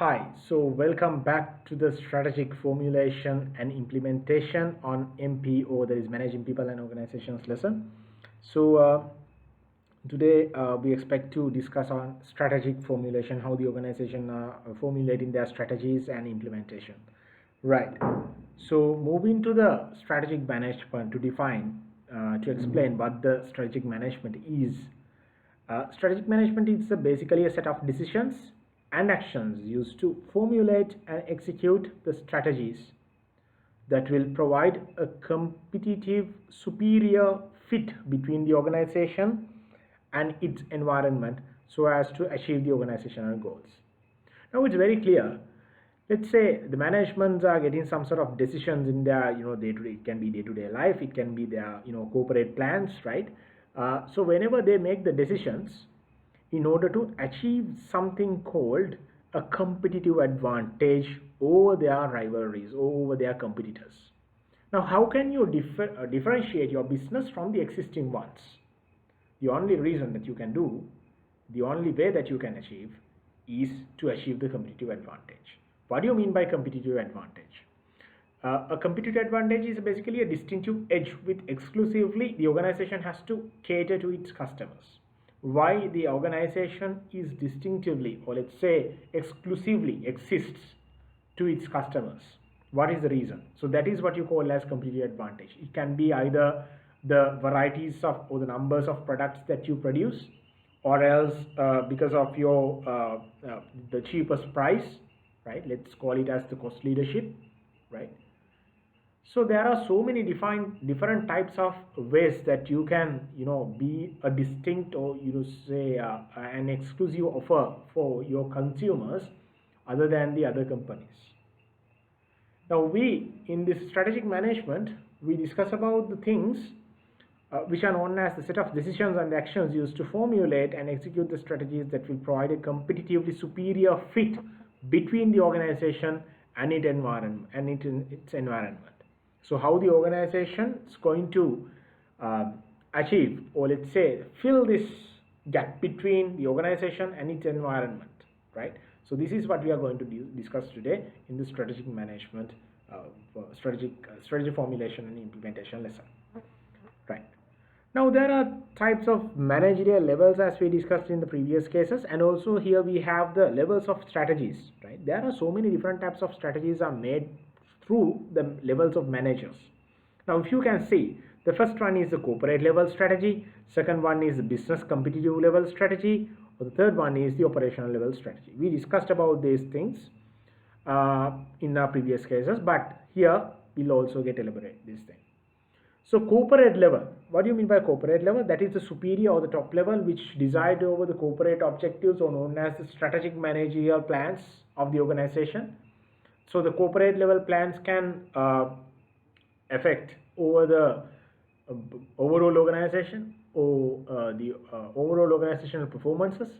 Hi, so welcome back to the strategic formulation and implementation on MPO, that is Managing People and Organizations lesson. So today we expect to discuss on strategic formulation, how the organization are formulating their strategies and implementation. Right. So moving to the strategic management to define, to explain what the strategic management is. Strategic management is basically a set of decisions and actions used to formulate and execute the strategies that will provide a competitive, superior fit between the organization and its environment so as to achieve the organizational goals. Now it's very clear. Let's say the managements are getting some sort of decisions in their, day-to-day. It can be day-to-day life. It can be their, corporate plans, right? So whenever they make the decisions, in order to achieve something called a competitive advantage over their rivalries, over their competitors. Now, how can you differentiate your business from the existing ones? The only reason that you can do, the only way that you can achieve is to achieve the competitive advantage. What do you mean by competitive advantage? A competitive advantage is basically a distinctive edge with exclusively the organization has to cater to its customers. Why the organization is distinctively, or let's say exclusively exists to its customers? What is the reason? So that is what you call as competitive advantage. It can be either the varieties of or the numbers of products that you produce, or else because of your the cheapest price, right? Let's call it as the cost leadership, right? So there are so many defined different types of ways that you can be a distinct, or say an exclusive offer for your consumers other than the other companies. Now we in this strategic management we discuss about the things which are known as the set of decisions and actions used to formulate and execute the strategies that will provide a competitively superior fit between the organization and its environment. So how the organization is going to achieve, or let's say fill this gap between the organization and its environment, right? So this is what we are going to discuss today in the strategic management, strategy formulation and implementation lesson, right? Now there are types of managerial levels as we discussed in the previous cases, and also here we have the levels of strategies, right? There are so many different types of strategies are made through the levels of managers. Now if you can see, the first one is the corporate level strategy, second one is the business competitive level strategy, or the third one is the operational level strategy. We discussed about these things in our previous cases, but here we'll also get elaborate this thing. So corporate level, what do you mean by corporate level? That is the superior or the top level which decide over the corporate objectives, or known as the strategic managerial plans of the organization. So the corporate level plans can affect over the overall organization, or the overall organizational performances.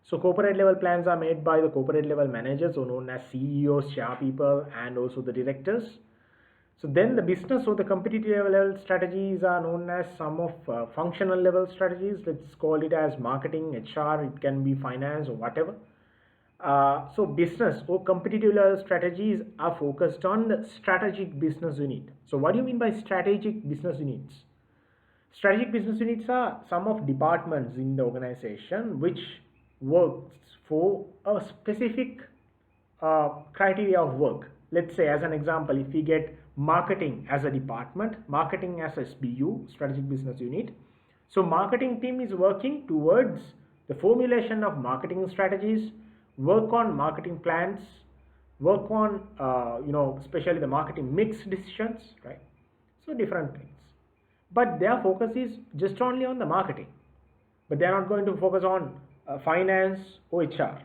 So corporate level plans are made by the corporate level managers, or known as CEOs, chairpeople, and also the directors. So then the business or the competitive level strategies are known as some of functional level strategies. Let's call it as marketing, HR, it can be finance or whatever. So business or competitive level strategies are focused on the strategic business unit. So what do you mean by strategic business units? Strategic business units are some of departments in the organization which works for a specific criteria of work. Let's say as an example, if we get marketing as a department, marketing as SBU, strategic business unit. So marketing team is working towards the formulation of marketing strategies, work on marketing plans, work on especially the marketing mix decisions, right? So different things, but their focus is just only on the marketing, but they are not going to focus on finance or HR.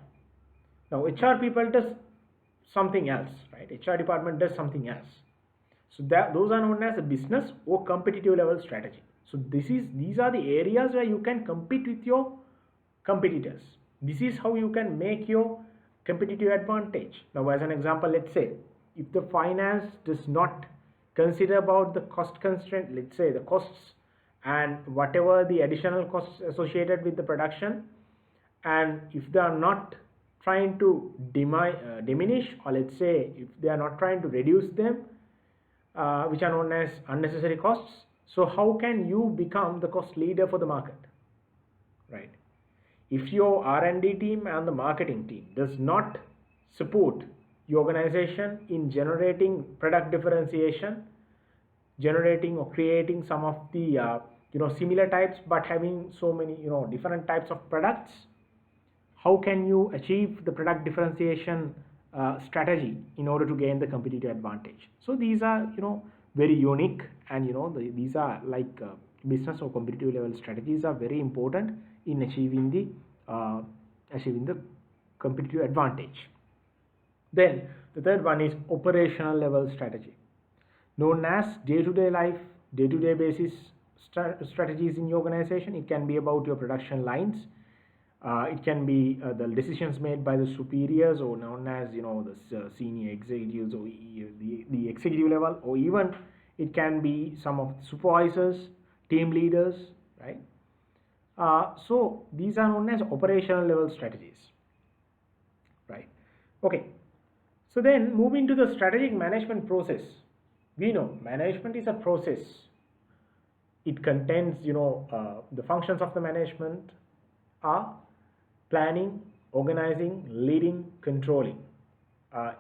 Now HR people does something else, right? HR department does something else. So those are known as a business or competitive level strategy. So these are the areas where you can compete with your competitors. This is how you can make your competitive advantage. Now as an example, let's say if the finance does not consider about the cost constraint, let's say the costs and whatever the additional costs associated with the production, and if they are not trying to diminish, or let's say if they are not trying to reduce them, which are known as unnecessary costs. So how can you become the cost leader for the market, right? If your R&D team and the marketing team does not support your organization in generating product differentiation, generating or creating some of the similar types but having so many different types of products, how can you achieve the product differentiation strategy in order to gain the competitive advantage? So these are very unique, and these are like business or competitive level strategies are very important in achieving the competitive advantage. Then the third one is operational level strategy, known as day-to-day life, day-to-day basis strategies in your organization. It can be about your production lines. It can be the decisions made by the superiors, or known as the senior executives, or the executive level, or even it can be some of the supervisors, team leaders, right? So these are known as operational level strategies, right? Okay. So then moving to the strategic management process. We know management is a process. It contains the functions of the management are planning, organizing, leading, controlling.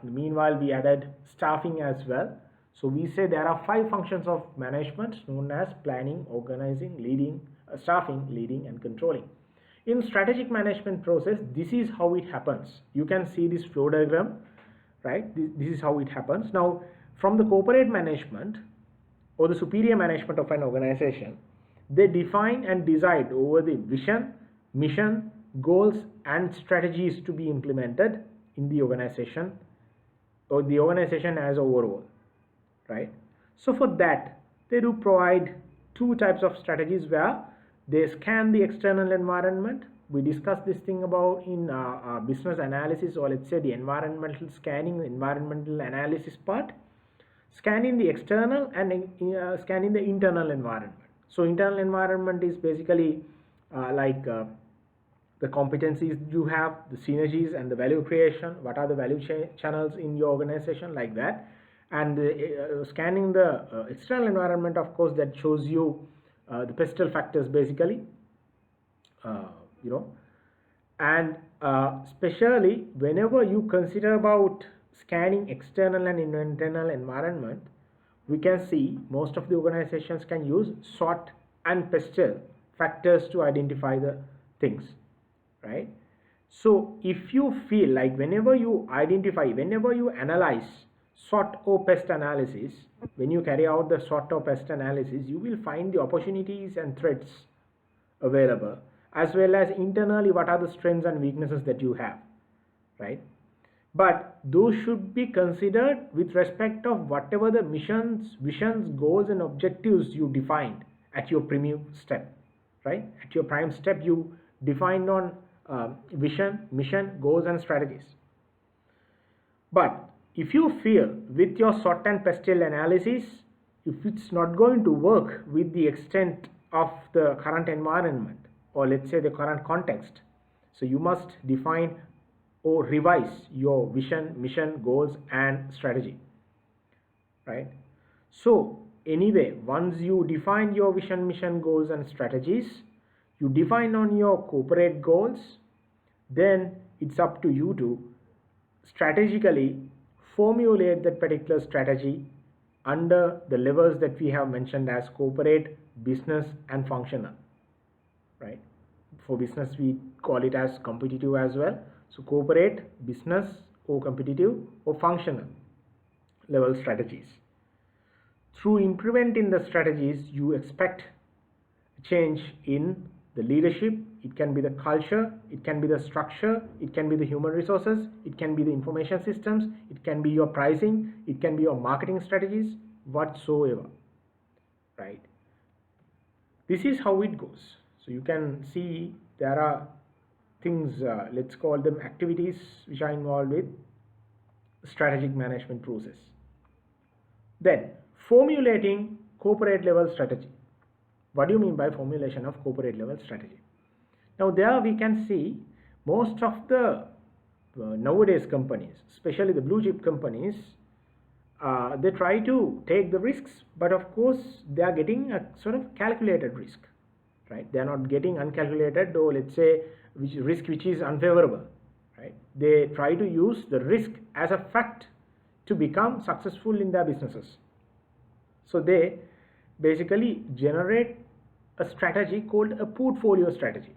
Meanwhile, we added staffing as well. So we say there are 5 functions of management known as planning, organizing, leading, staffing, leading, and controlling. In strategic management process, this is how it happens. You can see this flow diagram, right? This is how it happens. Now, from the corporate management or the superior management of an organization, they define and decide over the vision, mission, goals, and strategies to be implemented in the organization or the organization as overall, right? So for that, they do provide 2 types of strategies where they scan the external environment. We discussed this thing about in business analysis, or let's say the environmental scanning, environmental analysis part, scanning the external and scanning the internal environment. So internal environment is basically the competencies you have, the synergies and the value creation, what are the value channels in your organization, like that. And scanning the external environment, of course, that shows you the pestle factors basically, and especially whenever you consider about scanning external and internal environment, we can see most of the organizations can use SWOT and pestle factors to identify the things, right? So if you feel like whenever you analyze SWOT or PEST analysis, when you carry out the SWOT or PEST analysis, you will find the opportunities and threats available, as well as internally what are the strengths and weaknesses that you have, right? But those should be considered with respect of whatever the missions, visions, goals, and objectives you defined at your prime step, right? At your prime step, you defined on vision, mission, goals, and strategies. But if you feel with your SWOT and pestle analysis, if it's not going to work with the extent of the current environment, or let's say the current context, so you must define or revise your vision, mission, goals, and strategy, right? So anyway, once you define your vision, mission, goals, and strategies, you define on your corporate goals, then it's up to you to strategically formulate that particular strategy under the levels that we have mentioned as corporate, business, and functional, right? For business, we call it as competitive as well. So corporate, business, or competitive, or functional level strategies. Through implementing the strategies, you expect change in the leadership. It can be the culture, it can be the structure, it can be the human resources, it can be the information systems, it can be your pricing, it can be your marketing strategies, whatsoever, right? This is how it goes. So you can see there are things, let's call them activities, which are involved with strategic management process. Then formulating corporate level strategy. What do you mean by formulation of corporate level strategy? Now there we can see most of the nowadays companies, especially the blue chip companies, they try to take the risks, but of course they are getting a sort of calculated risk, right? They are not getting uncalculated, or let's say which is unfavorable, right? They try to use the risk as a fact to become successful in their businesses. So they basically generate a strategy called a portfolio strategy,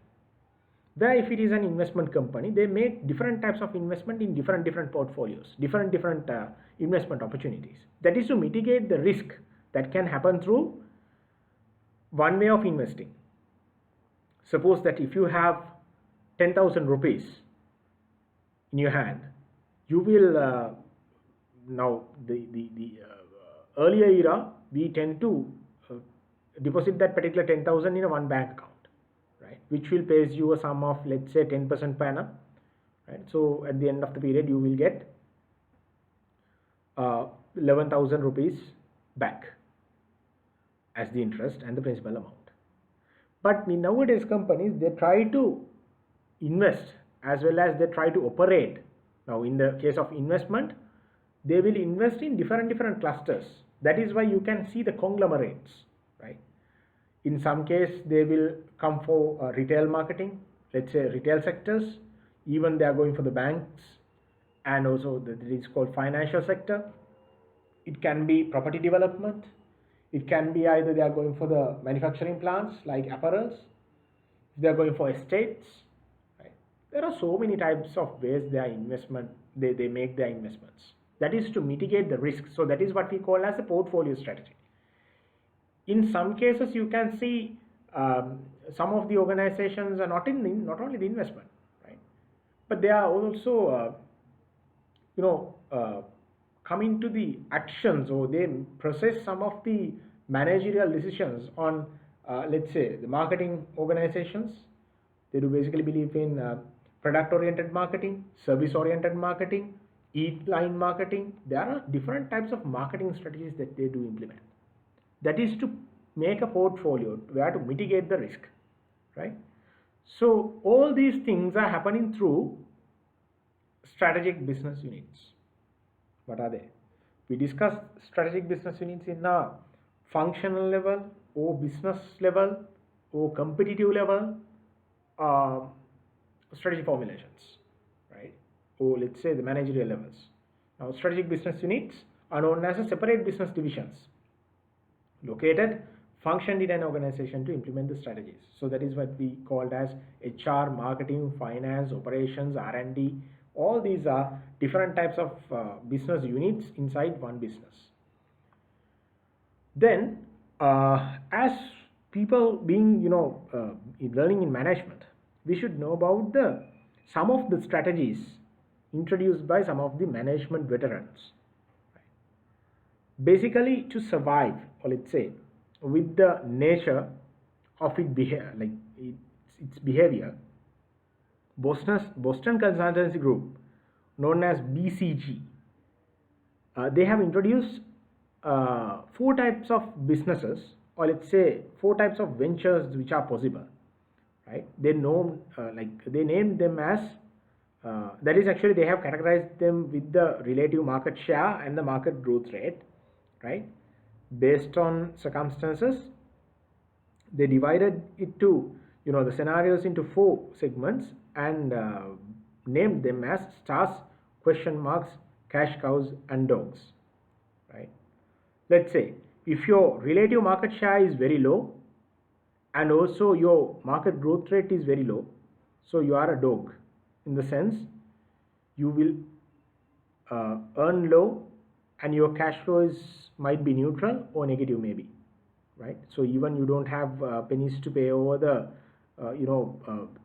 where if it is an investment company, they make different types of investment in different portfolios, different investment opportunities. That is to mitigate the risk that can happen through one way of investing. Suppose that if you have 10,000 rupees in your hand, you will now the earlier era, we tend to deposit that particular 10,000 in a one bank account, right, which will pays you a sum of, let's say, 10% per annum, right? So at the end of the period you will get 11,000 rupees back as the interest and the principal amount. But in nowadays companies, they try to invest as well as they try to operate. Now in the case of investment, they will invest in different clusters. That is why you can see the conglomerates, right? In some case they will come for retail marketing, let's say retail sectors. Even they are going for the banks, and also it is called financial sector. It can be property development. It can be either they are going for the manufacturing plants like apparels, they are going for estates, right? There are so many types of ways they make their investments. That is to mitigate the risk. So that is what we call as a portfolio strategy. In some cases you can see some of the organizations are not only the investment, right, but they are also coming to the actions, or they process some of the managerial decisions on let's say the marketing organizations. They do basically believe in product oriented marketing, service oriented marketing, e-line marketing. There are different types of marketing strategies that they do implement. That is to make a portfolio where to mitigate the risk, right? So all these things are happening through strategic business units. What are they? We discussed strategic business units in a functional level, or business level, or competitive level strategy formulations, right? Or let's say the managerial levels. Now strategic business units are known as a separate business divisions located, functioned in an organization to implement the strategies. So that is what we called as HR, marketing, finance, operations, R&D. All these are different types of business units inside one business. Then as people being learning in management, we should know about some of the strategies introduced by some of the management veterans. Basically to survive, or let's say with the nature of its behavior, Boston Consultancy Group, known as BCG, they have introduced 4 types of businesses, or let's say 4 types of ventures which are possible, right? They named them as that is actually they have categorized them with the relative market share and the market growth rate, right? Based on circumstances, they divided it to the scenarios into 4 segments and named them as stars, question marks, cash cows, and dogs, right? Let's say if your relative market share is very low and also your market growth rate is very low, so you are a dog, in the sense you will earn low and your cash flows might be neutral or negative maybe, right? So even you don't have pennies to pay over the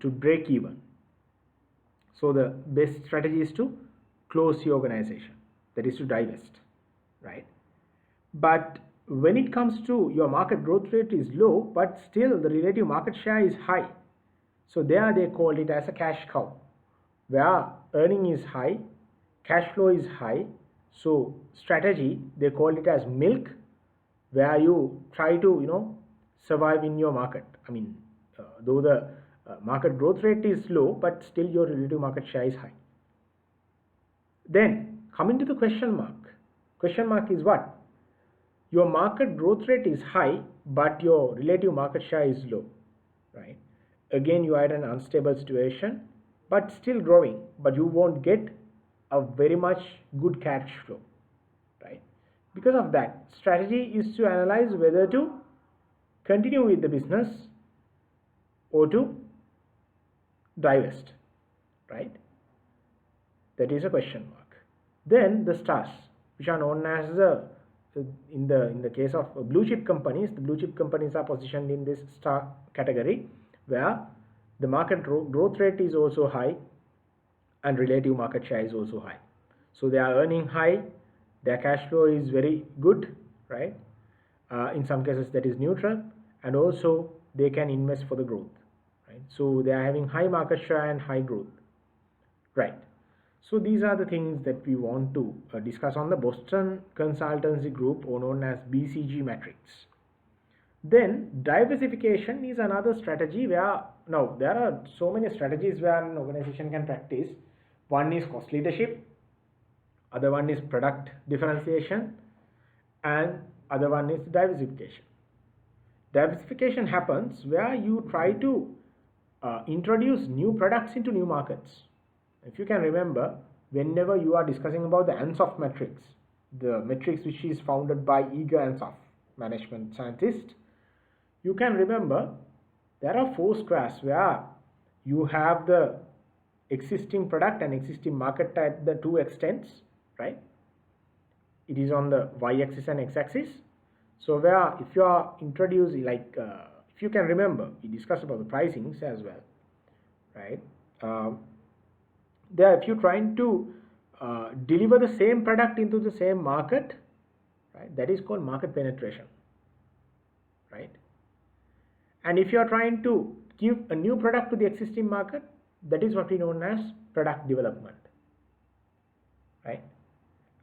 to break even. So the best strategy is to close the organization, that is to divest, right? But when it comes to your market growth rate is low but still the relative market share is high, so there they called it as a cash cow, where earning is high, cash flow is high. So strategy, they call it as milk, where you try to survive in your market. I mean, though the market growth rate is low, but still your relative market share is high. Then coming to the question mark. Question mark is what? Your market growth rate is high, but your relative market share is low, right? Again, you are in an unstable situation, but still growing, but you won't get a very much good cash flow, right? Because of that, strategy is to analyze whether to continue with the business or to divest, right? That is a question mark. Then the stars, which are known as the in the case of blue chip companies, the blue chip companies are positioned in this star category, where the market growth rate is also high and relative market share is also high. So they are earning high, their cash flow is very good, right? In some cases that is neutral, and also they can invest for the growth, right? So they are having high market share and high growth, right? So these are the things that we want to discuss on the Boston Consultancy Group, or known as BCG matrix. Then diversification is another strategy where, now there are so many strategies where an organization can practice. One is cost leadership, other one is product differentiation, and other one is diversification. Diversification happens where you try to introduce new products into new markets. If you can remember, whenever you are discussing about the Ansoff matrix, the matrix which is founded by Igor Ansoff, management scientist, you can remember there are 4 squares where you have the existing product and existing market at the 2 extents, right? It is on the y-axis and x-axis. So where if you are introducing, like if you can remember, we discussed about the pricings as well, right? There, if you're trying to deliver the same product into the same market, right, that is called market penetration, right? And if you are trying to give a new product to the existing market, that is what we know as product development, right?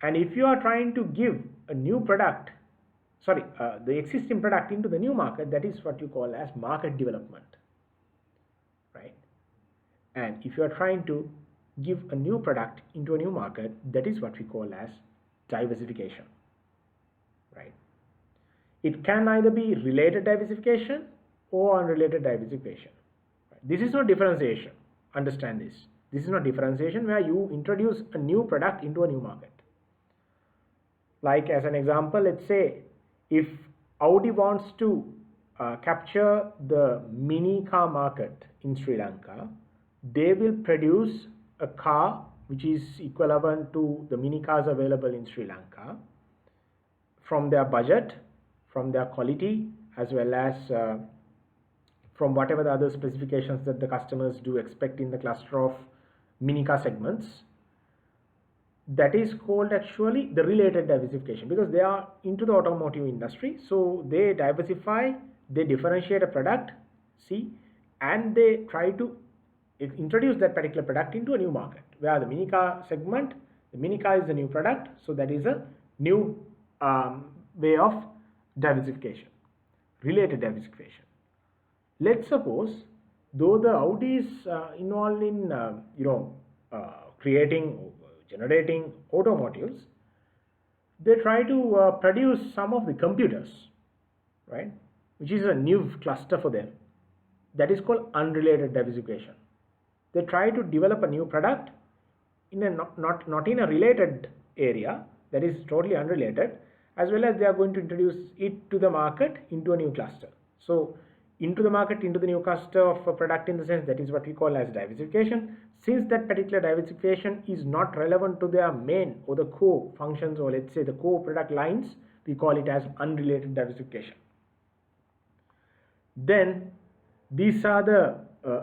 And if you are trying to give a new product, the existing product into the new market, that is what you call as market development, right? And if you are trying to give a new product into a new market, that is what we call as diversification, right? It can either be related diversification or unrelated diversification, right? This is not differentiation. Understand this. This is not differentiation where you introduce a new product into a new market. Like as an example, let's say if Audi wants to capture the mini car market in Sri Lanka, they will produce a car which is equivalent to the mini cars available in Sri Lanka from their budget, from their quality, as well as from whatever the other specifications that the customers do expect in the cluster of mini car segments. That is called actually the related diversification, because they are into the automotive industry, so they diversify, they differentiate a product, and they try to introduce that particular product into a new market, where the mini car segment, the mini car is the new product, so that is a new way of diversification, related diversification. Let's suppose, though the Audi is involved in generating automotives, they try to produce some of the computers, right, which is a new cluster for them. That is called unrelated diversification. They try to develop a new product in a not in a related area, that is totally unrelated, as well as they are going to introduce it to the market into a new cluster. So into the market, into the new cluster of a product, in the sense, that is what we call as diversification. Since that particular diversification is not relevant to their main or the core functions, or let's say the core product lines, we call it as unrelated diversification. Then these are the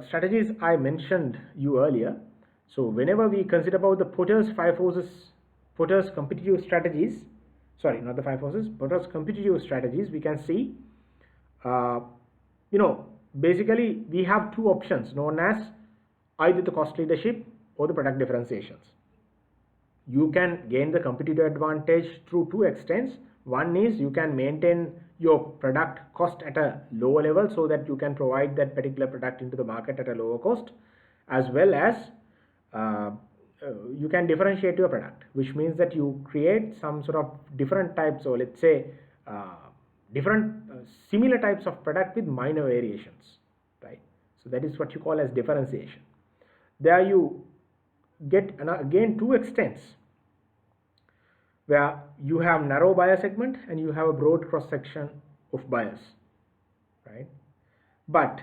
strategies I mentioned you earlier. So whenever we consider about the Porter's competitive strategies, Porter's competitive strategies, we can see basically we have 2 options known as either the cost leadership or the product differentiations. You can gain the competitive advantage through 2 extents. One is you can maintain your product cost at a lower level, so that you can provide that particular product into the market at a lower cost, as well as you can differentiate your product, which means that you create some sort of different types, or let's say different similar types of product with minor variations, right? So that is what you call as differentiation. There you get again two extents, where you have narrow buyer segment and you have a broad cross section of buyers, right? But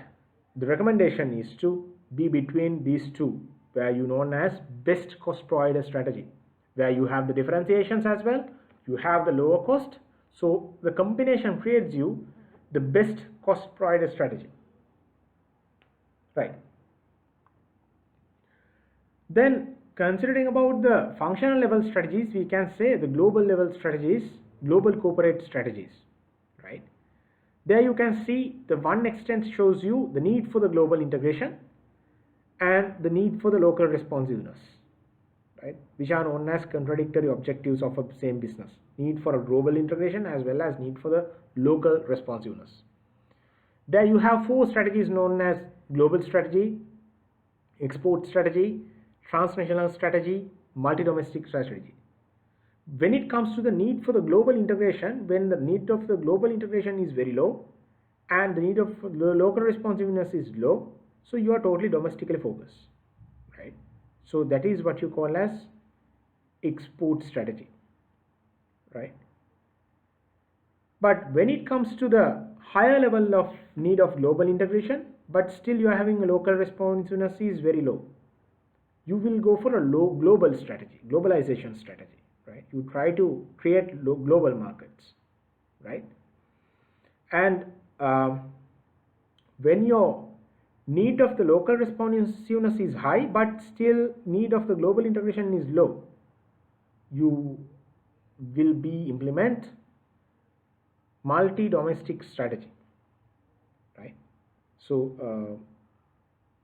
the recommendation is to be between these two, where you known as best cost provider strategy, where you have the differentiations as well, you have the lower cost, so the combination creates you the best cost provider strategy, right? Then considering about the functional level strategies, we can say the global level strategies, global corporate strategies, right? There you can see the one extent shows you the need for the global integration and the need for the local responsiveness, right? Which are known as contradictory objectives of a same business. Need for a global integration as well as need for the local responsiveness. There you have four strategies known as global strategy, export strategy, transnational strategy, multi-domestic strategy. When it comes to the need for the global integration, when the need of the global integration is very low and the need of the local responsiveness is low, so you are totally domestically focused, right? So that is what you call as export strategy, right? But when it comes to the higher level of need of global integration, but still you are having a local responsiveness is very low, you will go for a low global strategy, globalization strategy, right? You try to create global markets, right? And when your need of the local responsiveness is high but still need of the global integration is low, you will be implement multi-domestic strategy, right? So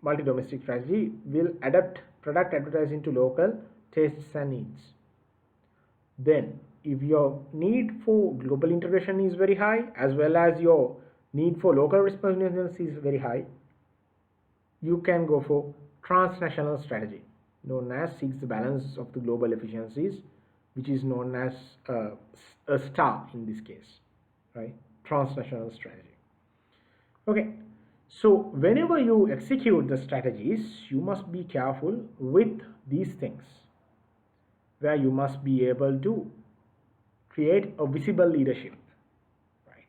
multi-domestic strategy will adapt product advertising to local tastes and needs. Then if your need for global integration is very high as well as your need for local responsiveness is very high, you can go for transnational strategy, known as seeks the balance of the global efficiencies, which is known as a STAR in this case, right? Transnational strategy. Okay, so whenever you execute the strategies, you must be careful with these things, where you must be able to create a visible leadership, right?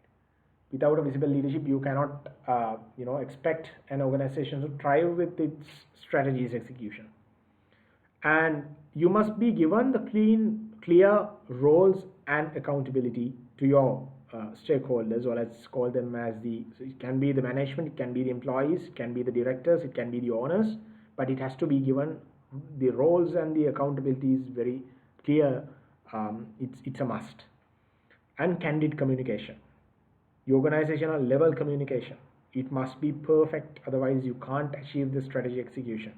Without a visible leadership, you cannot expect an organization to thrive with its strategies execution. And you must be given the clear roles and accountability to your stakeholders, or let's call them as so it can be the management, it can be the employees, it can be the directors, it can be the owners, but it has to be given the roles and the accountability is very clear. It's a must. And candid communication, the organizational level communication, it must be perfect, otherwise you can't achieve the strategy execution.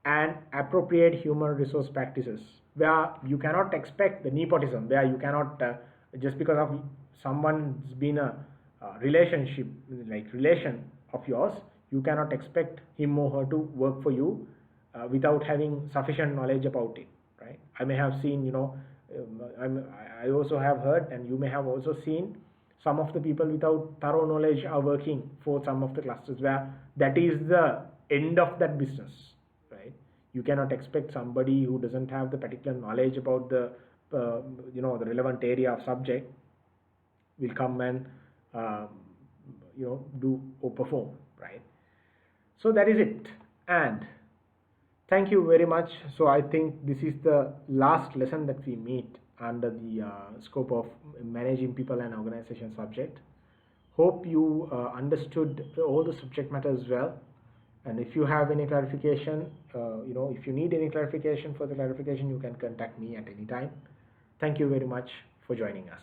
And appropriate human resource practices, where you cannot expect the nepotism, where you cannot just because of someone's been a relationship relation of yours, you cannot expect him or her to work for you without having sufficient knowledge about it, right? I may have seen, I also have heard, and you may have also seen, some of the people without thorough knowledge are working for some of the clusters, where that is the end of that business, right? You cannot expect somebody who doesn't have the particular knowledge about the the relevant area of subject will come and do or perform, right? So that is it. And thank you very much. So I think this is the last lesson that we meet under the scope of managing people and organization subject. Hope you understood all the subject matter as well. And if you have any clarification, if you need any clarification, further clarification, you can contact me at any time. Thank you very much for joining us.